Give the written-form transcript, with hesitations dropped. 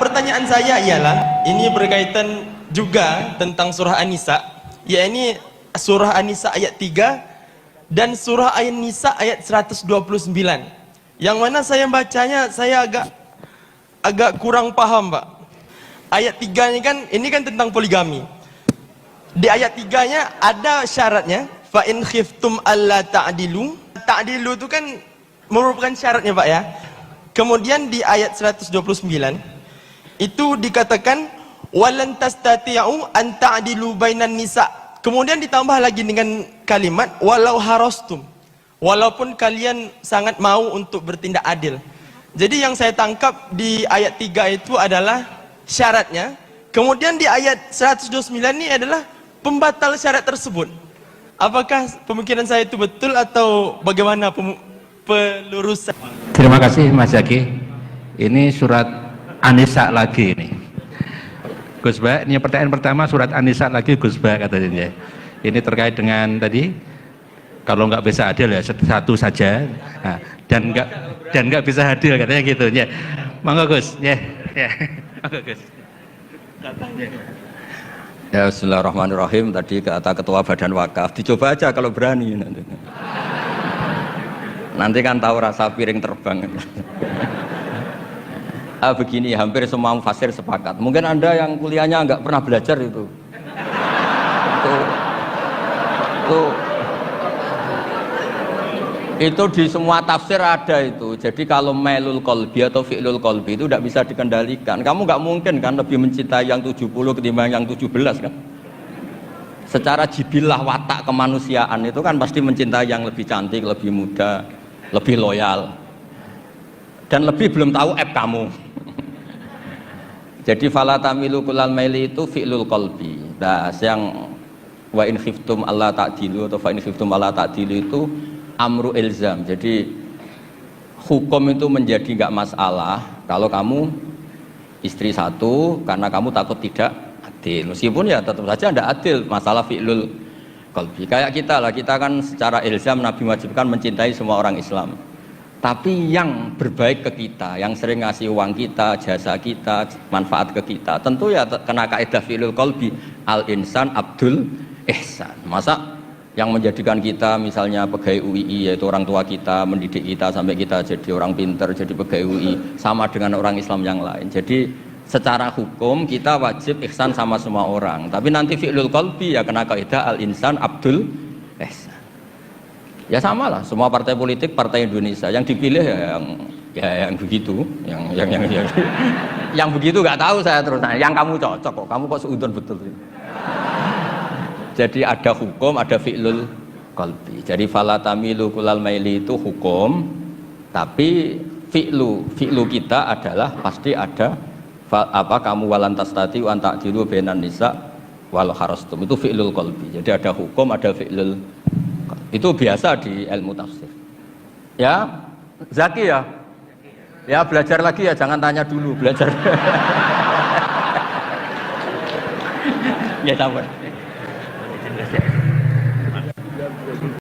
Pertanyaan saya ialah, ini berkaitan juga tentang surah An-Nisa, yakni surah An-Nisa ayat 3 dan surah An-Nisa ayat 129. Yang mana saya bacanya saya agak kurang paham, Pak. Ayat 3 ini kan tentang poligami. Di ayat 3-nya ada syaratnya, fa in khiftum alla ta'dilu. Ta'dilu itu kan merupakan syaratnya, Pak ya. Kemudian di ayat 129 itu dikatakan walan tastati'u an ta'dilu bainan nisa. Kemudian ditambah lagi dengan kalimat walau harastum. Walaupun kalian sangat mau untuk bertindak adil. Jadi yang saya tangkap di ayat 3 itu adalah syaratnya. Kemudian di ayat 129 ini adalah pembatal syarat tersebut. Apakah pemikiran saya itu betul atau bagaimana pelurusan? Terima kasih Mas Zaki. Ini surat An-Nisa lagi ini. Gus Ba, ini pertanyaan pertama surat An-Nisa lagi Gus Ba katanya. Ini terkait dengan tadi kalau nggak bisa adil ya satu saja. Nah, dan nggak bisa adil katanya gitu ya. Monggo Gus, ya. Ya. Monggo Gus. Ya, bismillahirrahmanirrahim. Tadi kata ketua badan wakaf, dicoba aja kalau berani nanti. Nanti kan tahu rasa piring terbang. Begini, hampir semua mufasir sepakat. Mungkin Anda yang kuliahnya nggak pernah belajar itu. Itu di semua tafsir ada itu. Jadi kalau mailul qalbi atau fi'lul qalbi itu tidak bisa dikendalikan. Kamu nggak mungkin kan lebih mencintai yang 70 ketimbang yang 17 kan. Secara jibilah watak kemanusiaan itu kan pasti mencintai yang lebih cantik, lebih muda, lebih loyal. Dan lebih belum tahu app kamu. Jadi fala tamilu kulal maili itu fi'lul qalbi. Nah, yang wa in khiftum alla ta'dilu atau fa in khiftum alla ta'dilu itu amru ilzam. Jadi hukum itu menjadi nggak masalah kalau kamu istri satu karena kamu takut tidak adil. Meskipun ya tetap saja tidak adil, masalah fi'lul qalbi. Kayak kita lah, kita kan secara ilzam Nabi wajibkan mencintai semua orang Islam. Tapi yang berbaik ke kita, yang sering ngasih uang kita, jasa kita, manfaat ke kita, tentu ya kena kaidah fi'lul qalbi, al insan abdul ihsan. Masa yang menjadikan kita misalnya pegawai UII, yaitu orang tua kita, mendidik kita sampai kita jadi orang pinter, jadi pegawai UII, sama dengan orang Islam yang lain. Jadi secara hukum kita wajib ihsan sama semua orang. Tapi nanti fi'lul qalbi ya kena kaidah al insan abdul ihsan. Ya sama lah, semua partai politik, partai Indonesia yang dipilih ya yang begitu, yang begitu nggak tahu saya terus. Nah, yang kamu cocok kok, kamu kok seudon betul. Jadi ada hukum, ada fi'lul qalbi. Jadi fala tamilu kulal maili itu hukum, tapi fi'lu kita adalah pasti ada kamu walantas tati wan ta'dilu bainan nisa wal harastum. Itu fi'lul qalbi. Jadi ada hukum, ada fi'lul qalbi. Itu biasa di ilmu tafsir. Ya, Zaki ya. Ya belajar lagi ya, jangan tanya dulu, belajar. Ya sabar.